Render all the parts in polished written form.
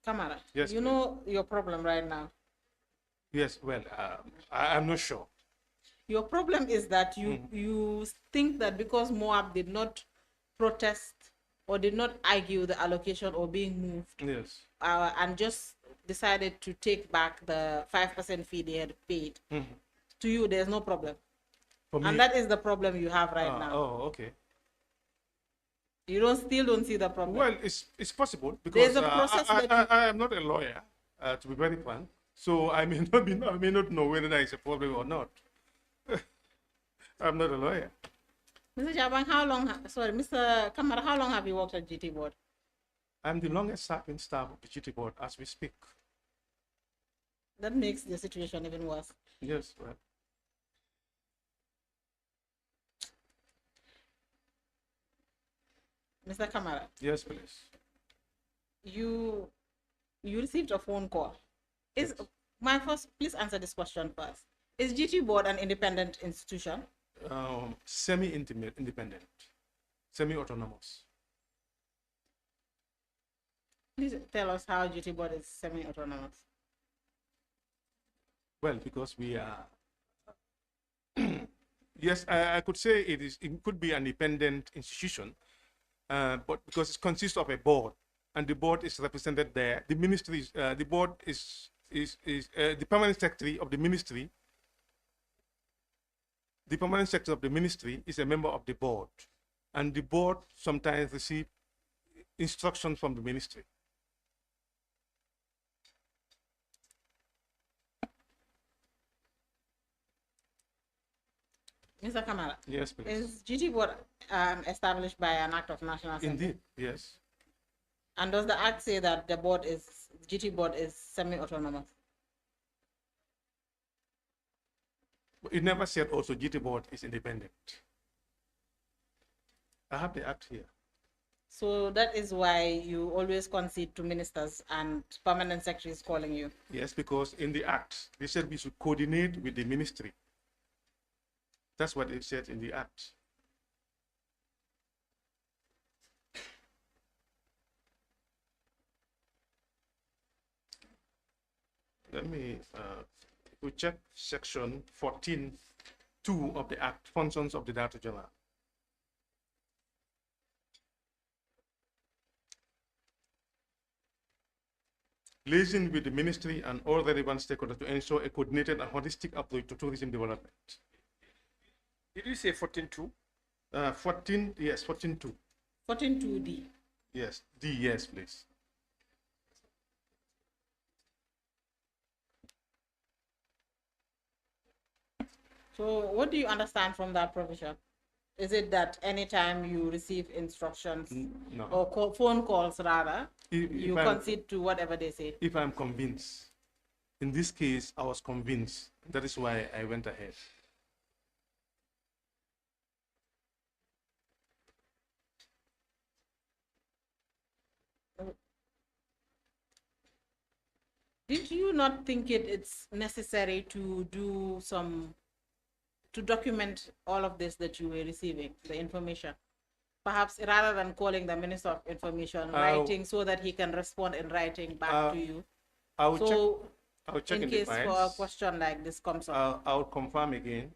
Kamara, Yes, you please. know your problem right now. Yes, well, I'm not sure. Your problem is that you think that because Moab did not protest or did not argue the allocation or being moved, Yes. and just decided to take back the 5% fee they had paid, to you there's no problem, For and me, that is the problem you have right now. oh, okay. You don't see the problem. Well, it's possible There's because a process that you. I am not a lawyer, to be very frank. So I may not be, I may not know whether there is a problem or not. I'm not a lawyer. Mr. Jabang, how long? Sorry, Mr. Kamara, how long have you worked at GT board? I'm the longest serving staff of the GT board as we speak. That makes the situation even worse. Yes, well. Mr. Kamara, Yes, please. you you received a phone call. Is Yes. my first? Please answer this question first. Is GT board an independent institution? Semi-independent, semi-autonomous. Please tell us how GT board is semi-autonomous. Well, because we are, yes, I could say it could be an independent institution, but because it consists of a board, and the board is represented there. The ministry, the board is the permanent secretary of the ministry. The permanent secretary of the ministry is a member of the board, and the board sometimes receive instructions from the ministry. Mr. Kamara, Yes, please. is GT board established by an act of national assembly? Indeed, yes. And does the act say that the board is GT board is semi-autonomous? It never said also GT board is independent. I have the act here. So that is why you always concede to ministers and permanent secretaries calling you. Yes, because in the act, they said we should coordinate with the ministry. That's what it said in the act. Let me we check section 14(2) of the act, functions of the Director General. Liaising with the ministry and all relevant stakeholders to ensure a coordinated and holistic approach to tourism development. Did you say 14.2? 14, yes, 14(2). 14.2D. Yes, D, yes, please. So what do you understand from that provision? Is it that anytime you receive instructions No. or phone calls rather, If you I'm- concede to whatever they say? If I'm convinced, in this case, I was convinced. That is why I went ahead. Did you not think it's necessary to do some, to document all of this that you were receiving, the information? Perhaps rather than calling the Minister of Information, writing so that he can respond in writing back to you. I will So check. I will check in in the case for a files. question like this comes up. I will confirm again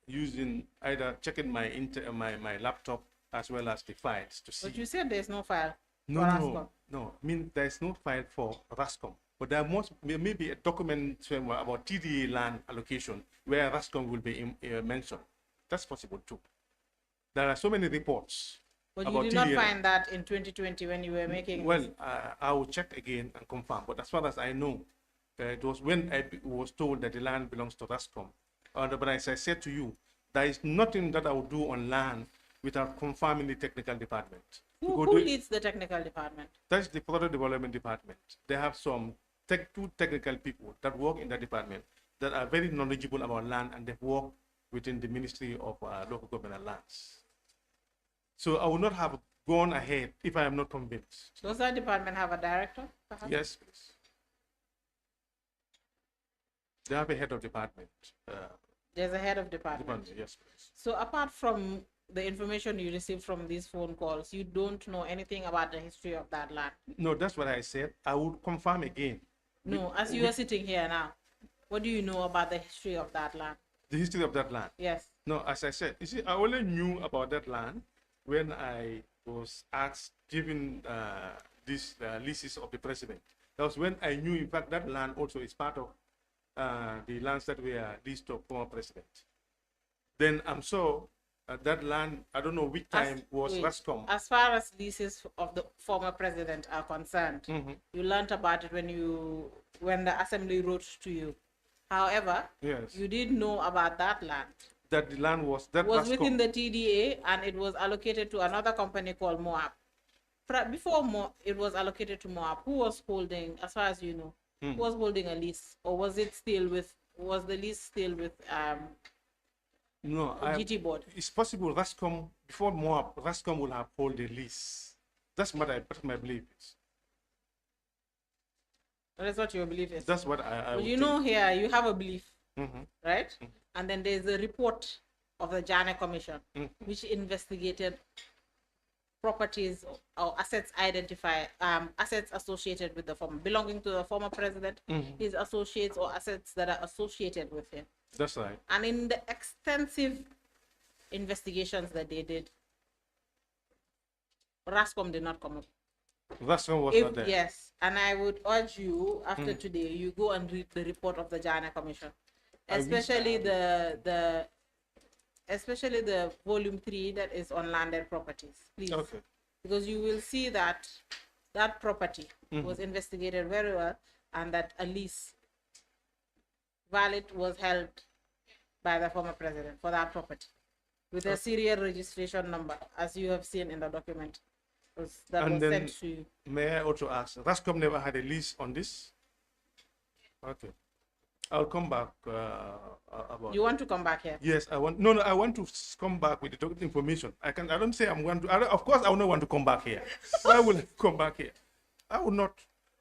using either checking my laptop as well as the files to see. But you said there's no file No, for no, RASCOM. no. I mean, there's no file for RASCOM, but there may be a document somewhere about TDA land allocation where RASCOM will be mentioned. That's possible too. There are so many reports. But you about did not TDA. find that in 2020 when you were making. Well, I will check again and confirm. But as far as I know, it was when I was told that the land belongs to RASCOM. But as I said to you, there is nothing that I will do on land without confirming the technical department. Who leads the technical department? That's the product development department. They have some two technical people that work in that department that are very knowledgeable about land, and they work within the Ministry of Local Government and Lands. So I would not have gone ahead if I am not convinced. Does that department have a director, perhaps? Yes, please. They have a head of department. There's a head of department. Yes, please. So apart from the information you received from these phone calls, you don't know anything about the history of that land. No, that's what I said. I would confirm again. No, as you are sitting here now, what do you know about the history of that land? The history of that land. Yes. No, as I said, you see, I only knew about that land when I was asked, given these leases of the president. That was when I knew, in fact, that land also is part of the lands that were leased to former president. Then I'm sure that land, I don't know which time was Rascom. As far as leases of the former president are concerned, you learned about it when the assembly wrote to you. However, yes, you did know about that land. That the land was within the TDA, and it was allocated to another company called Moab. Before it was allocated to Moab, who was holding, as far as you know, who was holding a lease, or was the lease still with no, GT board? It's possible Rascom, before Moab, Rascom will have hold a lease. That's what my belief is. That's what your belief is. That's what I but you know, here you have a belief, right? And then there's a report of the JANNEH Commission, which investigated properties or assets assets associated with the former, belonging to the former president, his associates, or assets that are associated with him. That's right. And in the extensive investigations that they did, Rascom did not come up. Rascom was not there. Yes, and I would urge you, after today, you go and read the report of the JANNEH Commission, especially especially the volume 3 that is on landed properties, please. Okay. Because you will see that that property was investigated very well, and that a lease valid was held by the former president for that property with a serial registration number, as you have seen in the document that was sent to you. May I also ask, Rascom never had a lease on this? Okay. I'll come back about. You want to come back here? Yes, I want. No, I want to come back with the information. I don't say I'm going to. Of course, I will not want to come back here. Why will I come back here? I will not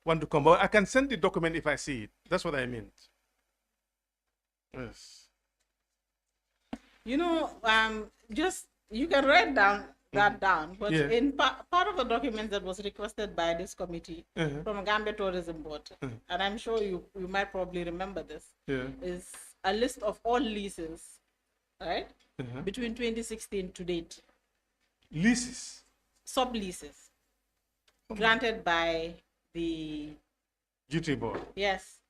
want to come back. I can send the document if I see it. That's what I meant. Yes. You know, just you can write down down, but in part of the document that was requested by this committee from Gambia Tourism Board, and I'm sure you might probably remember this, is a list of all leases, right, between 2016 to date. Leases? Sub-leases granted by the GT board. Yes.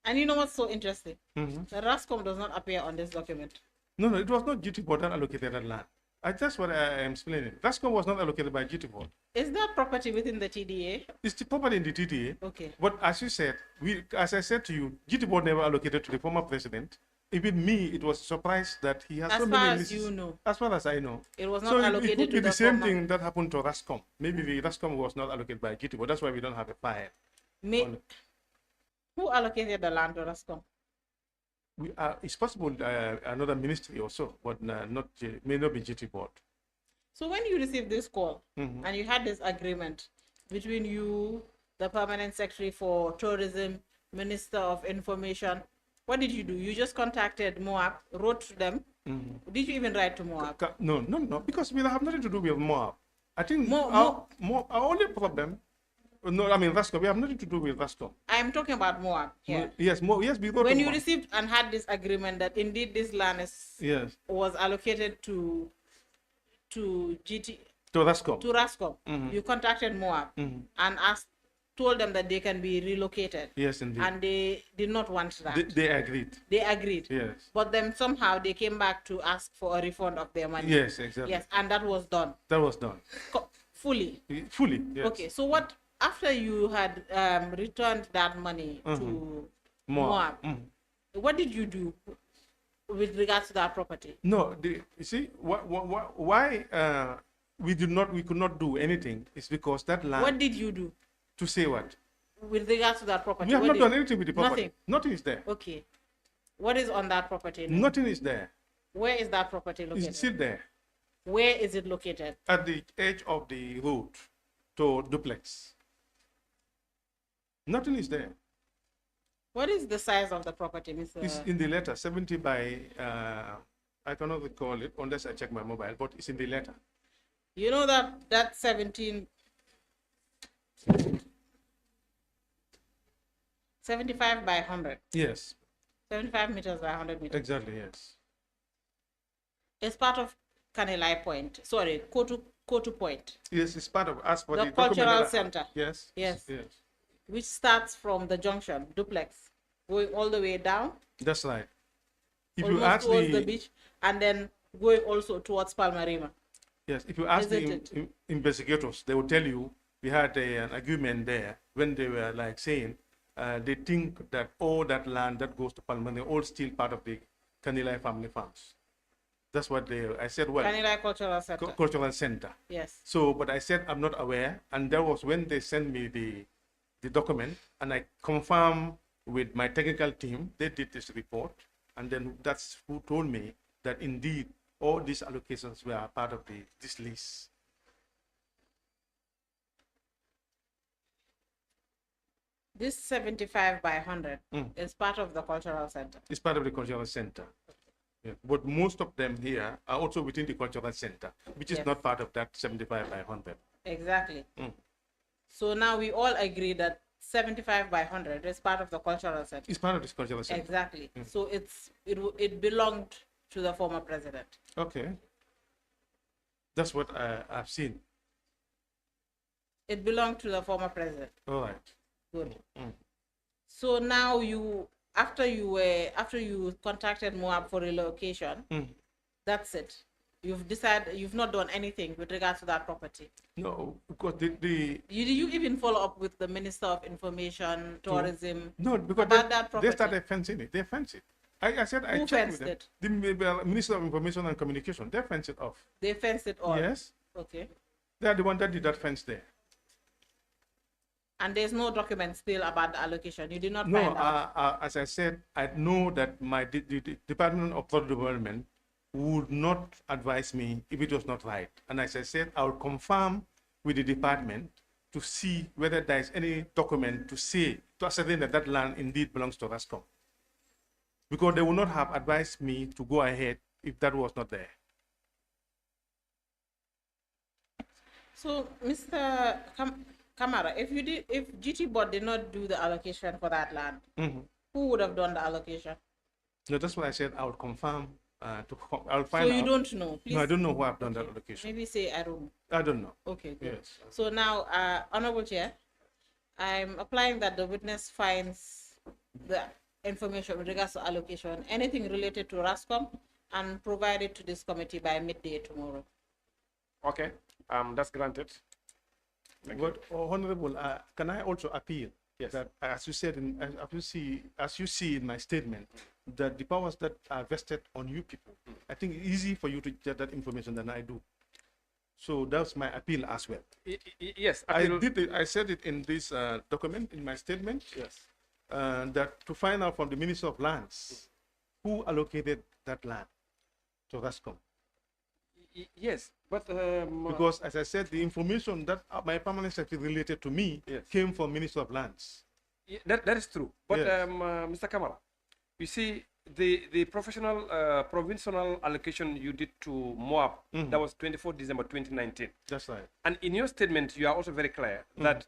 And you know what's so interesting? The Rascom does not appear on this document. No, it was not GT board that allocated that land. That's what I am explaining. Rascom was not allocated by GT board. Is that property within the TDA? It's the property in the TDA. Okay. But as you said, as I said to you, GT board never allocated to the former president. Even me, it was a surprise that he has so many leases. As far as you know. As far as I know. It was not allocated to the former. It could be the same thing that happened to Rascom. Maybe the Rascom was not allocated by GT board. That's why we don't have a file. Who allocated the land to Rascom? It's possible another ministry or so, but may not be GT board. So when you received this call and you had this agreement between you, the permanent secretary for tourism, minister of information, what did you do? You just contacted Moab, wrote to them. Did you even write to Moab? No, because we have nothing to do with Moab. I think our only problem. No, I mean Rascom. We have nothing to do with Rascom. I am talking about Moab here. Yes, yes, we wrote. When you received and had this agreement that indeed this land was allocated to Rascom, you contacted Moab and told them that they can be relocated. Yes, indeed. And they did not want that. They agreed. They agreed. Yes. But then somehow they came back to ask for a refund of their money. Yes, exactly. Yes, and that was done. That was done. Fully. Fully. Yes. Okay. So what? After you had returned that money to Moab, what did you do with regards to that property? No, you see, why we could not do anything is because that land. What did you do? To say what? With regards to that property? We have not done anything with the property. Nothing? Nothing is there. Okay. What is on that property now? Nothing is there. Where is that property located? It's still there. Where is it located? At the edge of the road to duplex. Nothing is there. What is the size of the property, Mr.? It's in the letter, 70 by I cannot recall it unless I check my mobile, but it's in the letter. You know that 75 by 100. Yes. 75 meters by 100 meters. Exactly, yes. It's part of Kanilai Point. Sorry, Kotu Point. Yes, it's part of us for The the cultural center. Yes. Yes. Yes. Which starts from the junction, duplex, going all the way down. That's right. If Almost you ask towards the beach, and then going also towards Palmarima. yes, if you ask the Isn't it? investigators, they will tell you we had an agreement there when they were like saying they think that all that land that goes to Palmarima all still part of the Kanilai family farms. That's what I said, well, Kanilai Cultural Center. cultural center. Yes. So, but I said I'm not aware, and that was when they sent me the document, and I confirmed with my technical team. They did this report, and then that's who told me that indeed all these allocations were part of this lease. This 75 by 100 is part of the cultural center. It's part of the cultural center. Yeah. But most of them here are also within the cultural center, which is Yes. not part of that 75 by 100. Exactly. So now we all agree that 75 by 100 is part of the cultural center. It's part of this cultural center. Exactly. So it belonged to the former president. Okay. That's what I've seen. It belonged to the former president. All right. Good. So now after you contacted Moab for relocation, that's it. You've decided you've not done anything with regards to that property. No, because Did you even follow up with the Minister of Information, Tourism? No, because about that property? they started fencing it. They fenced it. I said I Who checked with fenced them. The Minister of Information and Communication, they fenced it off. They fenced it all. Yes. Okay. They are the one that did that fence there. And there's no document still about the allocation. You did not No, find out. as I said, I know that the Department of Rural Development would not advise me if it was not right. And as I said, I will confirm with the department to see whether there is any document to ascertain that that land indeed belongs to Rascom. Because they would not have advised me to go ahead if that was not there. So, Mr. Kamara, if GT Board did not do the allocation for that land, who would have done the allocation? No, that's what I said. I would confirm. I'll find So out. you don't know? Please. No, I don't know who have done that allocation. Maybe say I don't know. I don't know. Okay, good. Yes. So now, Honorable Chair, I'm applying that the witness finds the information with regards to allocation, anything related to RASCOM, and provide it to this committee by midday tomorrow. Okay, that's granted. But Honorable, can I also appeal? Yes. That as you said, as you see in my statement, that the powers that are vested on you people, I think it's easy for you to get that information than I do. So that's my appeal as well. Yes, I said it in this document in my statement. Yes. That to find out from the Minister of Lands who allocated that land to Rascom. Yes, but Because as I said, the information that my permanent secretary related to me came from Minister of Lands. that is true. But Yes. Mr. Kamara, you see, the provincial allocation you did to Moab, that was 24 December 2019. That's right. And in your statement, you are also very clear that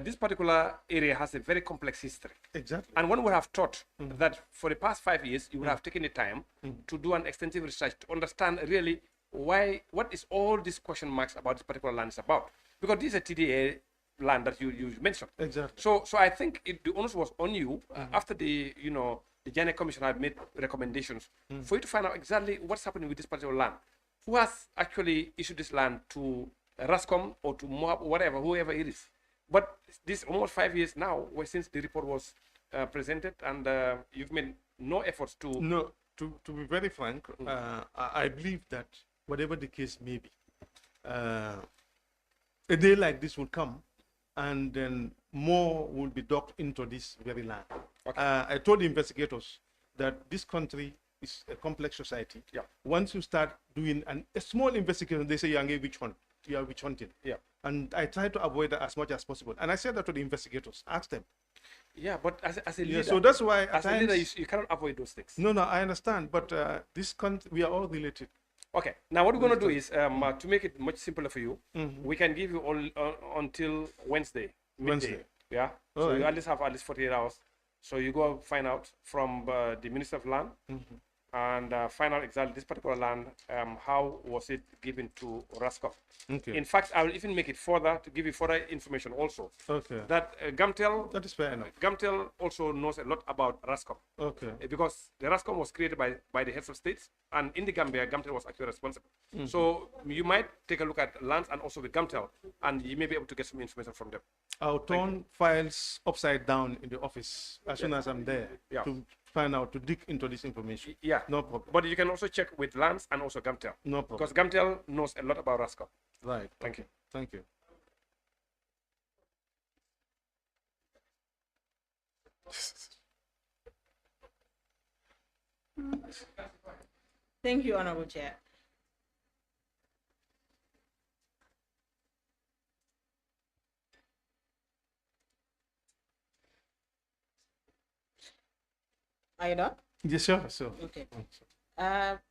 this particular area has a very complex history. Exactly. And one would have thought that for the past 5 years, you would have taken the time to do an extensive research to understand really what is all these question marks about this particular land is about. Because this is a TDA land that you mentioned. Exactly. So I think the onus was on you after the JANNEH Commission had made recommendations for you to find out exactly what's happening with this particular land. Who has actually issued this land to RASCOM or to Moab or whatever, whoever it is. But this almost 5 years now, since the report was presented, and you've made no efforts to. No, to be very frank, I believe that whatever the case may be, a day like this will come, and then more will be docked into this very land. Okay. I told the investigators that this country is a complex society. Yeah. Once you start doing a small investigation, they say you are witch hunt. You are witch hunting. Yeah. And I try to avoid that as much as possible. And I said that to the investigators. Ask them. Yeah, but as a leader, Yeah, so that's why at as a leader, times, you cannot avoid those things. no, no, I understand, but we are all related. Okay, now what we're going to do is to make it much simpler for you, Mm-hmm. we can give you all until Wednesday, midday. Wednesday. Yeah, All so you right. at least have at least 48 hours. So you go find out from the Minister of Land Mm-hmm. and find out exactly this particular land, how was it given to Raskov. Okay. In fact, I will even make it further to give you further information also. Okay. That Gamtel, That is fair enough. Gamtel also knows a lot about Rascom. Okay. Because the Rascom was created by the heads of states, and in the Gambia, Gamtel was actually responsible. Mm-hmm. So you might take a look at lands and also with Gamtel, and you may be able to get some information from them. I'll turn files upside down in the office as soon as I'm there Yeah. to find out, to dig into this information. Yeah. No problem. But you can also check with lands and also Gamtel. No problem. Because Gamtel knows a lot about Rascom. Right. Thank you. Thank you. Thank you, Honorable Chair. Are you done? Yes, sure. So. Okay.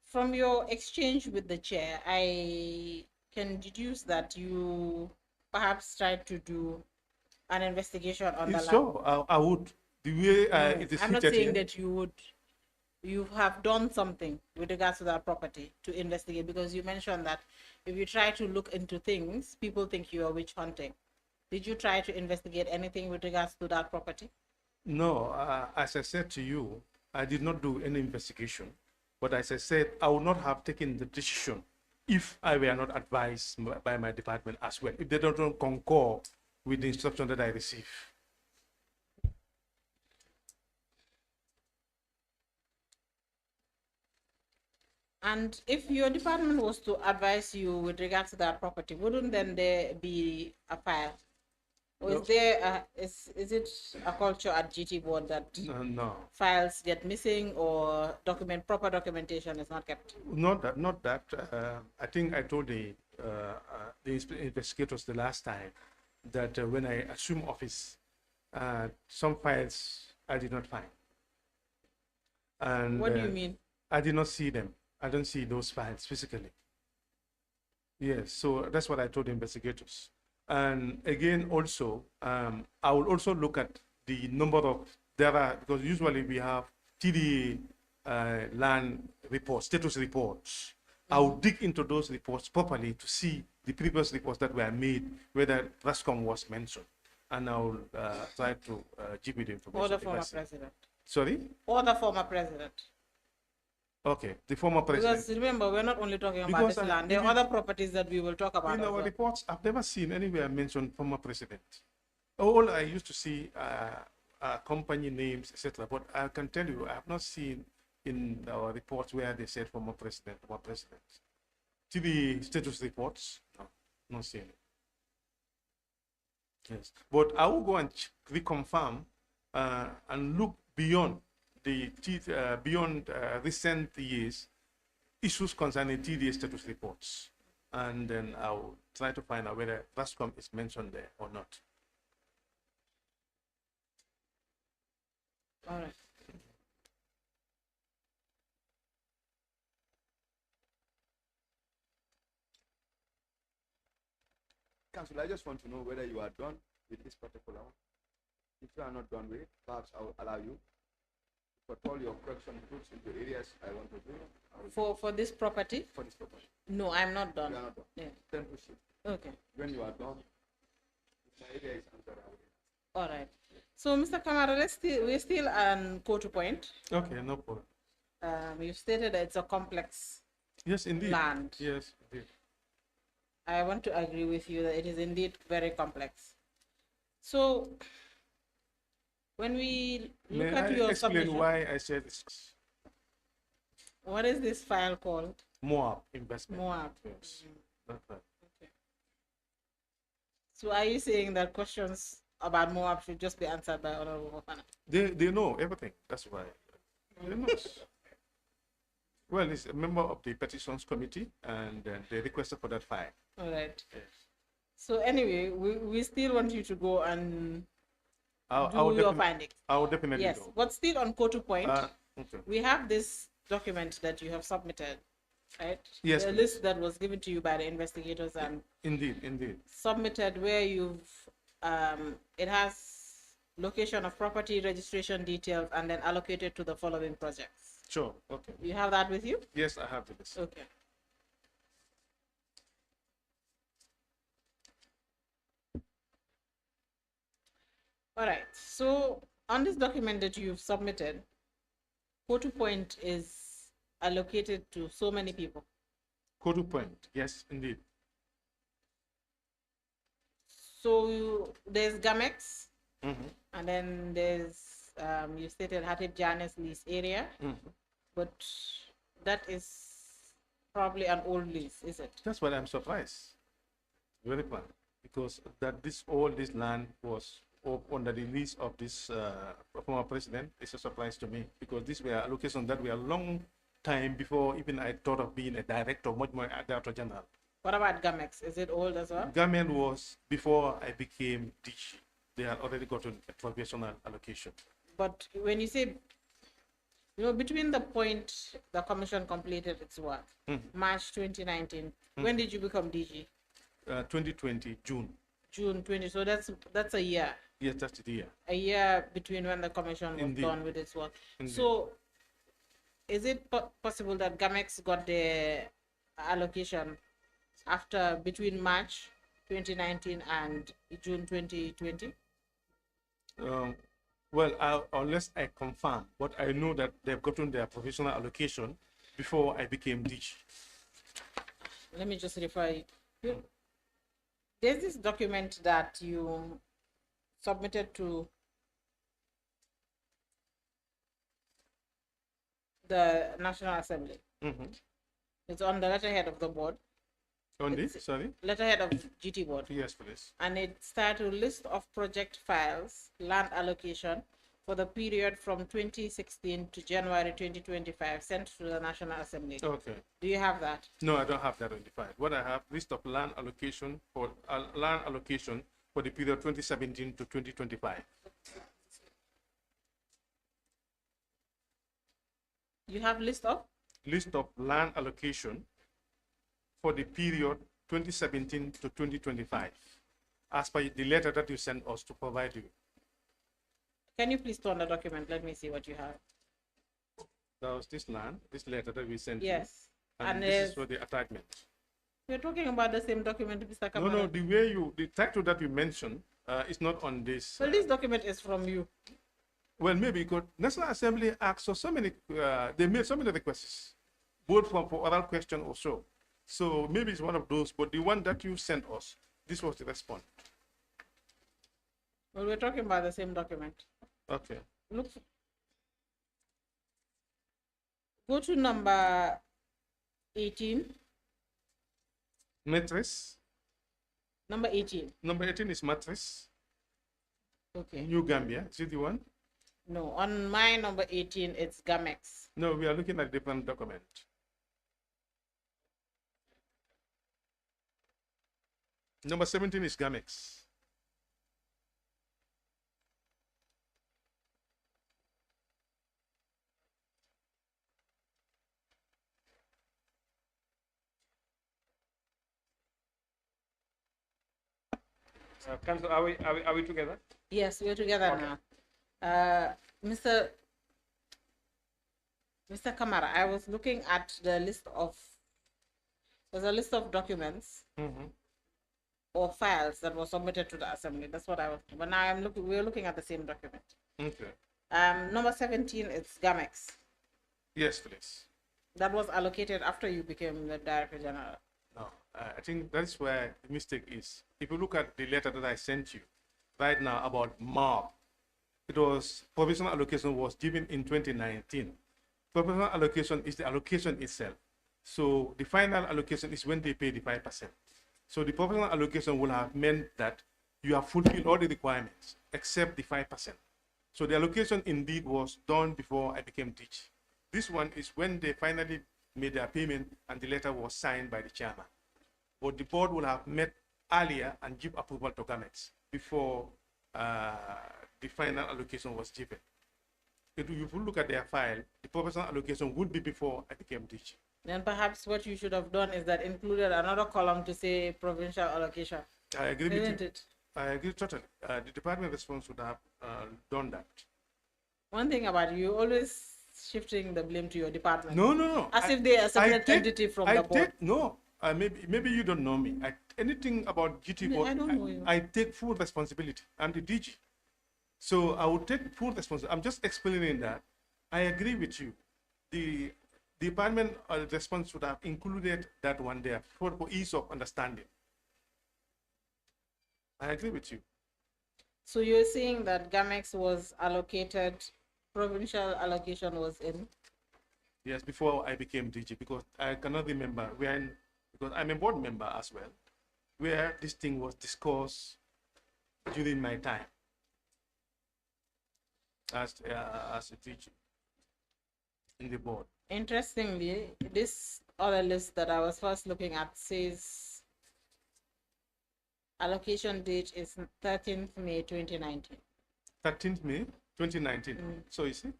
From your exchange with the chair, I can deduce that you perhaps tried to do an investigation on the land. Sure, I would. The way it is I'm not seated saying here. that you would. You have done something with regards to that property to investigate, because you mentioned that if you try to look into things, people think you are witch hunting. Did you try to investigate anything with regards to that property? No, as I said to you, I did not do any investigation. But as I said, I would not have taken the decision if I were not advised by my department as well, if they don't concur with the instruction that I receive. And if your department was to advise you with regards to that property, wouldn't then there be a file? Or No. is there is it a culture at GT board that No, files get missing or proper documentation is not kept? not that. I think I told the investigators the last time that when I assumed office, some files I did not find. And What do you mean? I did not see them. I don't see those files physically. Yes, so that's what I told the investigators. And again, also, I will also look at the number of, because usually we have TD land reports, status reports. I will dig into those reports properly to see the previous reports that were made, whether Rascom was mentioned. And I will try to give you the information. Or the former president? Sorry? Or the former president? Okay, the former president. Because remember, we're not only talking about this land. There are other properties that we will talk about. In our reports, I've never seen anywhere mentioned former president. All I used to see company names, etc. But I can tell you, I have not seen in our reports where they said former president. TV status reports, no, not seeing it. Yes, but I will go and reconfirm and look beyond beyond recent years, issues concerning TDA status reports. And then I'll try to find out whether Rascom is mentioned there or not. All right. Council, I just want to know whether you are done with this particular one. If you are not done with it, perhaps I will allow you to put all your correction groups into areas I want to do. For this property? For this purpose. No, I'm not done. You are not done. Yeah. Then proceed. Okay. When you are done, if my area is answered, I will. All right. So, Mr. Kamara, we're still on quote point. Okay, no problem. You stated that it's a complex Yes, indeed. land. Yes, indeed. I want to agree with you that it is indeed very complex. So, when we look May at I your explain submission, why I said this? what is this file called? Moab investment. Moab. Yes, that's right. Okay. So, are you saying that questions about Moab should just be answered by Honorable Mofana? They know everything. That's why. They know. Well, he's a member of the petitions committee, and they requested for that file. All right. Yes. So anyway, we still want you to go and do your findings. I will definitely Yes, do. but still on Kotu point, Okay. we have this document that you have submitted, right? Yes, the please. list that was given to you by the investigators and Indeed. submitted, where you've it has location of property, registration details, and then allocated to the following projects. Sure. Okay. You have that with you? Yes, I have the list. Okay. All right. So on this document that you've submitted, Kotu point is allocated to so many people. Kotu point. Yes, indeed. So there's Gamex, and then there's you stated Hatib Jannes lease area, but that is probably an old lease, is it? That's why I'm surprised. Very fun, because all this land was under the lease of this former president. It's a surprise to me, because these were allocations that were a long time before even I thought of being a director, much more a director general. What about Gamex? Is it old as well? Gamex was before I became DG. They had already gotten a provisional allocation. But when you say, between the point the commission completed its work, March 2019, when did you become DG? 2020, June. June 20. So that's a year. Yes, that's the year. A year between when the commission was Indeed. done with its work. Indeed. So is it possible that Gamex got the allocation between March 2019 and June 2020? Well, unless I confirm, but I know that they've gotten their provisional allocation before I became DG. Let me just refer you. There's this document that you submitted to the National Assembly. It's on the letterhead of the board. On this, sorry? Letterhead of GT board. Yes, please. And it's titled List of Project Files, Land Allocation for the period from 2016 to January 2025, sent to the National Assembly. Okay. Do you have that? No, I don't have that identified. What I have, list of land allocation for the period 2017 to 2025. You have list of land allocation for the period 2017 to 2025, as per the letter that you sent us to provide you. Can you please turn the document? Let me see what you have. That was this letter that we sent Yes. you. And this is for the attachment. We're talking about the same document, Mr. Kamara. No, the title that you mentioned is not on this. Well, this document is from you. Well, maybe because National Assembly asked for so many, they made so many requests, both for oral question or so. So maybe it's one of those, but the one that you sent us, this was the response. Well, we're talking about the same document. Okay. Look, go to number 18. Matrix. Number 18. Number 18 is Matrix. Okay. New Gambia. Is it the one? No, on my number 18, it's Gamex. No, we are looking at a different document. Number 17 is Gamex. Council, are we together? Yes, we're together Okay. now. Mr. Kamara, I was looking at the list of, there's a list of documents or files that were submitted to the assembly. That's what I was, but now we're looking at the same document. Okay. Number 17, it's Gamex. Yes, please. That was allocated after you became the Director General. No, I think that's where the mistake is. If you look at the letter that I sent you right now about MARP, it was provisional allocation was given in 2019. Provisional allocation is the allocation itself. So the final allocation is when they pay the 5%. So the provisional allocation will have meant that you have fulfilled all the requirements except the 5%. So the allocation indeed was done before I became DG. This one is when they finally made their payment and the letter was signed by the chairman. But the board will have met earlier and give approval to Gamex before the final allocation was given. If you look at their file, the professional allocation would be before I became DG. Then perhaps what you should have done is that included another column to say provincial allocation. I agree with Isn't you. it? I agree totally. The department response would have done that. One thing about you always shifting the blame to your department. No, no, no. As if they are a separate entity from the board. No, maybe you don't know me. Anything about GT board, I don't know you. I take full responsibility. I'm the DG. So I would take full responsibility. I'm just explaining that. I agree with you. The department response would have included that one there for ease of understanding. I agree with you. So you're saying that GAMEX was allocated, provincial allocation was in? Yes, before I became DG, because I cannot remember when, because I'm a board member as well, where this thing was discussed during my time as a teacher in the board. Interestingly, this other list that I was first looking at says allocation date is 13th May 2019. 13th May 2019. So you see?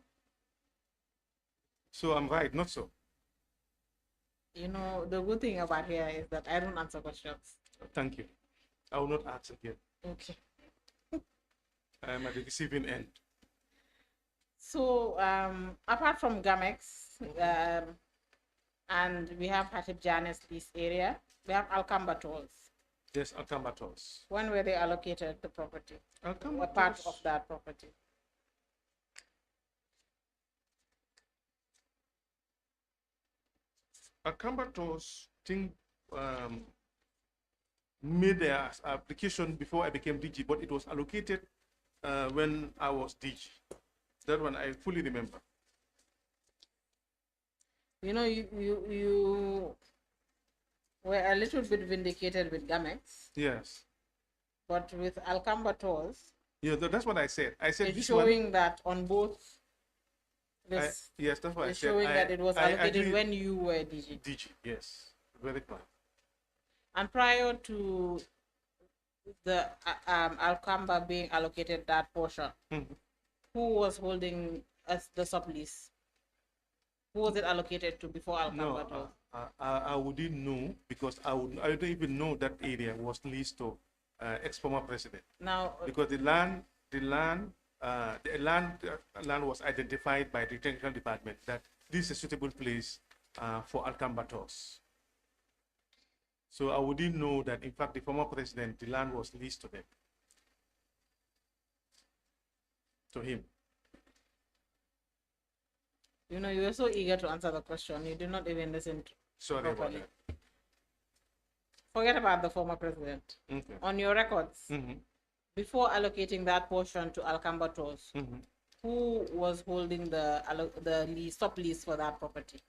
So I'm right, not so. You know, the good thing about here is that I don't answer questions. Thank you. I will not ask again. Okay. I am at the receiving end. So, apart from GAMEX, and we have Hatib JANNEH's lease area, we have Alcamba tolls. Yes, Alcamba tolls. When were they allocated the property? Alcamba Or part tolls. of that property? Alcamba tolls thing made their application before I became DG, but it was allocated when I was DG. That one I fully remember. You know, you were a little bit vindicated with GAMEX, Yes. but with Alcamba tolls, Yeah, that's what I said. I said it's this showing one. that on both this, Yes, that's what I it's said. showing that it was I allocated agree. when you were DG. DG, yes, very clear. And prior to the Alcamba being allocated that portion, who was holding as the sublease? Who was it allocated to before Alcamba No, tolls? I wouldn't know because I don't even know that area was leased to ex-former president. Now, Because the land was identified by the technical department that this is a suitable place for Alcamba tolls. So I wouldn't know that, in fact, the former president, the land was leased to them, to him. you know, you were so eager to answer the question, you did not even listen Sorry about properly. that. Forget about the former president. Okay. On your records, Mm-hmm. before allocating that portion to Alcamba tolls, who was holding the sublease for that property?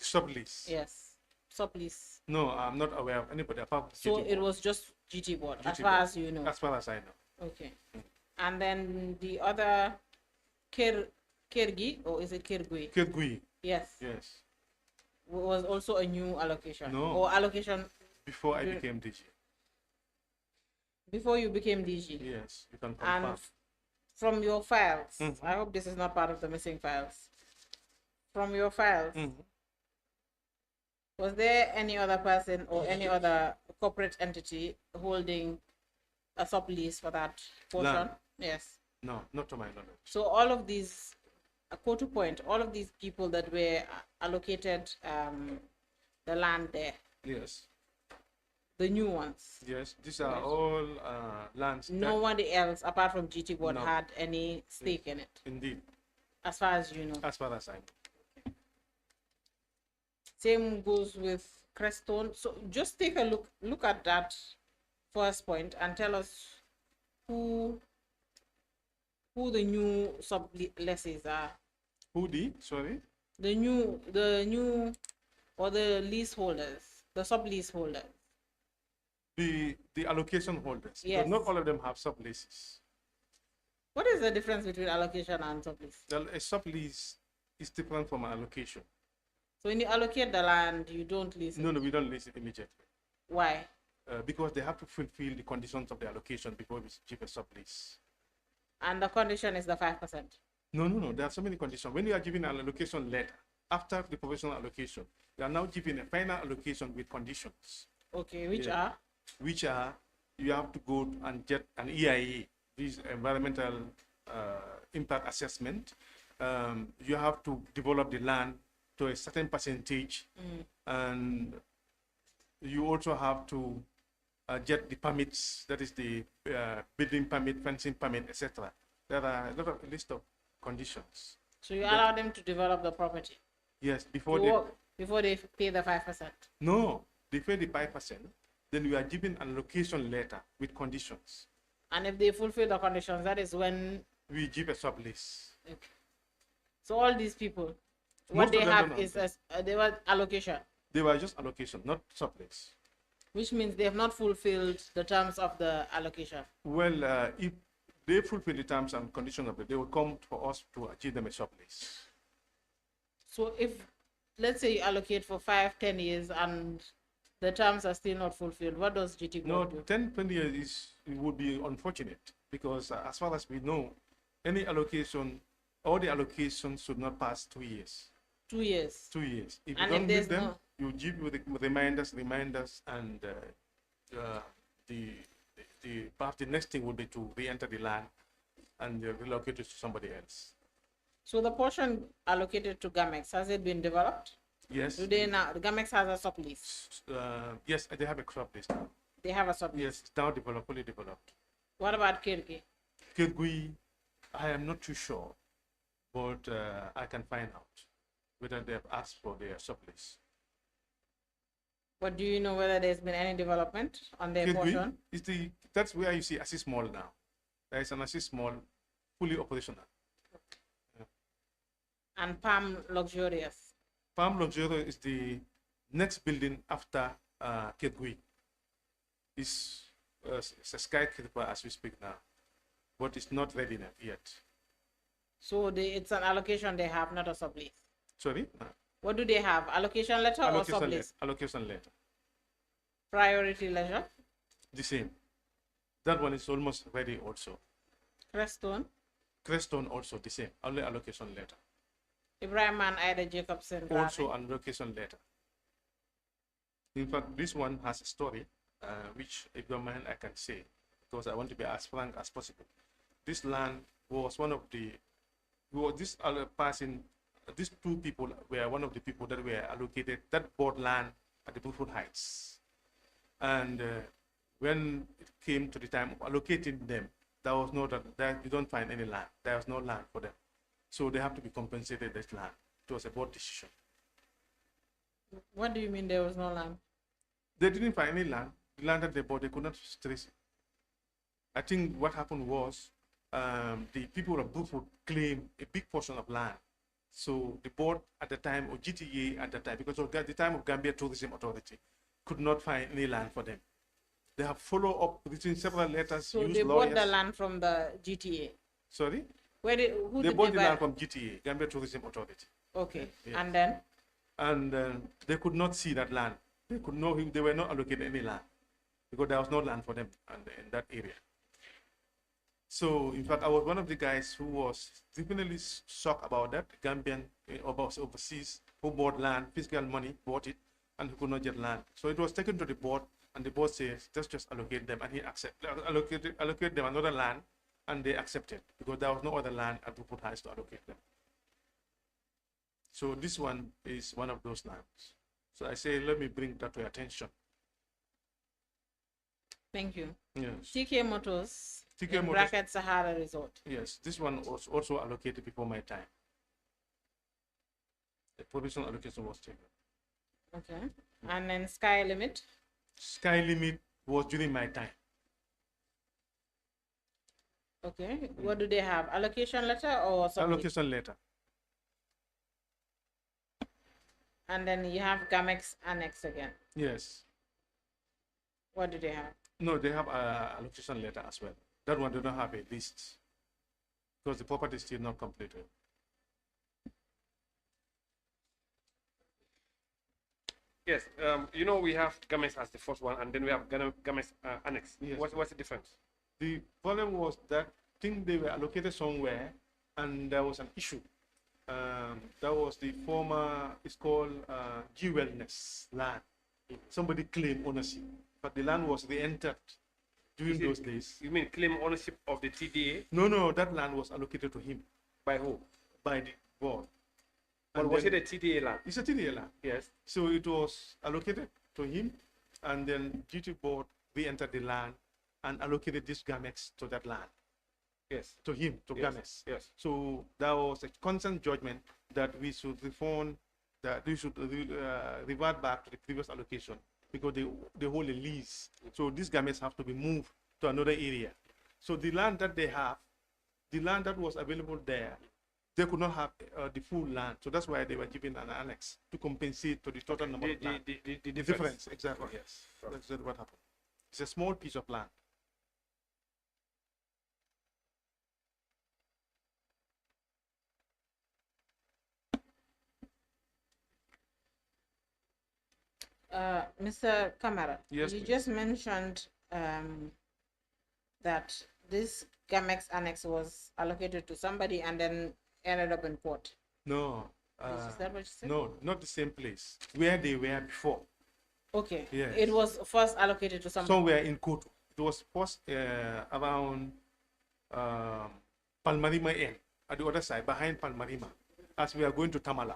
Sublease. Yes, sublease. No, I'm not aware of anybody apart from So GT it board. was just GT board, as GT far board. as you know. As far as I know. Okay. And then the other Kirgi, or is it Kirgui? Kirgui. Yes. Yes. Was also a new allocation. No. Or allocation Before I During- became DG. before you became DG. Yes, you can confirm. And from your files, Mhm. I hope this is not part of the missing files. From your files, was there any other person or any other corporate entity holding a sublease for that portion? Land. Yes. No, not to my knowledge. So all of these, a quote point, all of these people that were allocated the land there, Yes. the new ones, Yes, these are all lands. nobody else apart from GT board No. had any stake in it, Indeed, as far as you know. as far as I know. Same goes with Crestone. So just take a look at that first point and tell us who the new sub-lessees are. Who the, sorry? The new or the leaseholders, the sub-leaseholders. The allocation holders. Yes. But not all of them have subleases. What is the difference between allocation and sublease? A sublease is different from an allocation. So when you allocate the land, you don't lease it. No, we don't lease it immediately. Why? Because they have to fulfill the conditions of the allocation before we give a sublease. And the condition is the 5%. No, no, no. There are so many conditions. When you are given an allocation letter, after the provisional allocation, you are now given a final allocation with conditions. Okay, which Yeah. are? Which are, you have to go and get an EIA, this environmental impact assessment. You have to develop the land to a certain percentage, and you also have to get the permits, that is the building permit, fencing permit, etc. There are a lot of a list of conditions. So you allow them to develop the property Yes, before they before they pay the 5%. no, they pay the 5%. Then you are given an allocation letter with conditions. And if they fulfill the conditions, that is when. We give a sublease. Okay. So all these people, Most what of they them have don't is have they were allocation, They were just allocation, not sublease. which means they have not fulfilled the terms of the allocation. Well, if they fulfill the terms and conditions of it, they will come for us to achieve them a sublease. So if, let's say you allocate for 5-10 years and the terms are still not fulfilled, what does GT No, do? 10-20 years it would be unfortunate because as far as we know, any allocation, all the allocations should not pass 2 years. 2 years. 2 years. If And you if don't there's meet them, no- you give with reminders, and perhaps the next thing would be to re-enter the land and relocate it to somebody else. So the portion allocated to Gamex, has it been developed? Yes. Do they now, the Gamex has a sublease? Yes, they have a crop list now. They have a sublease. Yes, it's now developed, fully developed. What about Kirgi? Kirgui, I am not too sure, but I can find out whether they have asked for their sublease. But do you know whether there's been any development on their portion? Kirgui is that's where you see Assist Mall now. There is an Assist Mall fully operational. And Palm Luxurious. Palm Luxury is the next building after Kirgui. It's a skyscraper as we speak now, but it's not ready yet. So it's an allocation they have, not a sublease. Sorry? What do they have? Allocation letter or sublease? Allocation letter. Priority leisure. The same. That one is almost ready also. Crestone. Crestone also the same, only allocation letter. Ibrahim and Ida Jacobson. Also an allocation letter. In fact, this one has a story, which if you don't mind, I can say, because I want to be as frank as possible. This land was one of the, these two people were one of the people that were allocated, that bought land at the Bruford Heights. And when it came to the time of allocating them, there was no, that you don't find any land. There was no land for them. So they have to be compensated this land. It was a board decision. What do you mean there was no land? They didn't find any land. The land that they bought, they could not trace it. I think what happened was the people of Bruford claimed a big portion of land. So the board at the time, or GTA at the time, because of the time of Gambia Tourism Authority, could not find any land for them. They have followed up written several letters. So used they lawyers. bought the land from the GTA. Sorry? Who They did bought they the buy? land from GTA, Gambia Tourism Authority. Okay. Yes. And then? And they could not see that land. They could know they were not allocated any land because there was no land for them in that area. So, in fact, I was one of the guys who was definitely shocked about that. Gambian overseas who bought land, fiscal money, bought it, and who could not get land. So it was taken to the board, and the board says, just allocate them, and he allocate them another land, and they accepted because there was no other land at Bruford Heights to allocate them. So this one is one of those lands. So I say, let me bring that to your attention. Thank you. Yes. TK Motors. TK in Motors. bracket Sahara Resort. Yes, this one was also allocated before my time. The provisional allocation was taken. Okay. And then Sky Limit. Sky Limit was during my time. Okay. What do they have? Allocation letter or something? Allocation letter. And then you have Gamex Annex again. Yes. What do they have? No, they have a allocation letter as well. That one do not have a list because the property is still not completed. Yes, you know, we have Gamex as the first one, and then we have Gamex Annex. Yes. What's the difference? The problem was that think they were allocated somewhere, and there was an issue. That was the former, it's called G-Wellness land. Somebody claimed ownership, but the land was re-entered during those days. You mean claim ownership of the TDA? No, that land was allocated to him By who? by the board. But And was it then- a TDA land? It's a TDA land. Yes. So it was allocated to him, and then GT board re-entered the land and allocated this gamex to that land, Yes. to him, to Yes. gamex. Yes. So there was a consent judgment that we should refund, that we should revert back to the previous allocation because they hold a lease. So these gametes have to be moved to another area. So the land that they have, the land that was available there, they could not have the full land. So that's why they were given an annex to compensate to the total number of land. The The difference, exactly. Yes. That's exactly what happened. It's a small piece of land. Mr. Kamara, Yes, you please. just mentioned that this Gamex annex was allocated to somebody and then ended up in court. No. Is that what you said? No, not the same place where they were before. Okay. Yes. It was first allocated to somebody. Somewhere in Kotu. It was first around Palmarima end, at the other side, behind Palmarima, as we are going to Tamala.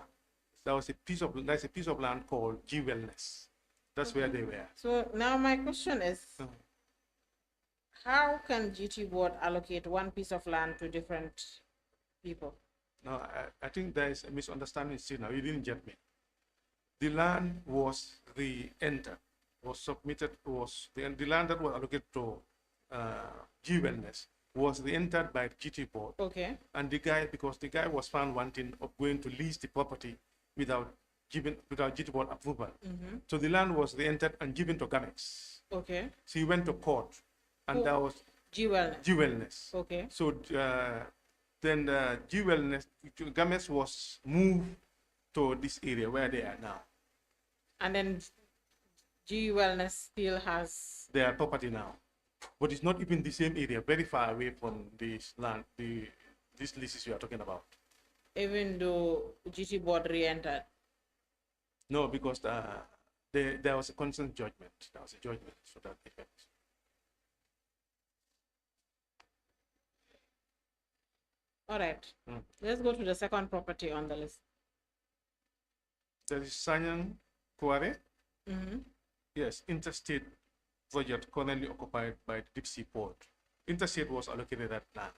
There's a piece of land called G Wellness. That's where they were. So now my question is, Uh, how can GT board allocate one piece of land to different people? No, I think there is a misunderstanding still now. You didn't get me. The land was re-entered, was submitted, the land that was allocated to G Wellness was re-entered by the GT board. Okay. And because the guy was found wanting of going to lease the property without GT board approval. So the land was re-entered and given to Gamex. Okay. So he went to court, and Who- that was G wellness. G Wellness. Okay. So then G Wellness, Gamex was moved to this area where they are now. And then G wellness still has. Their property now, but it's not even the same area, very far away from this land, these leases you are talking about. Even though GT board re-entered. No, because there was a consent judgment. There was a judgment, so that effect. All right. Mm. Let's go to the second property on the list. There is Sanyang Kuare. Mm-hmm. Yes, interstate project currently occupied by the deep sea port. Interstate was allocated that land.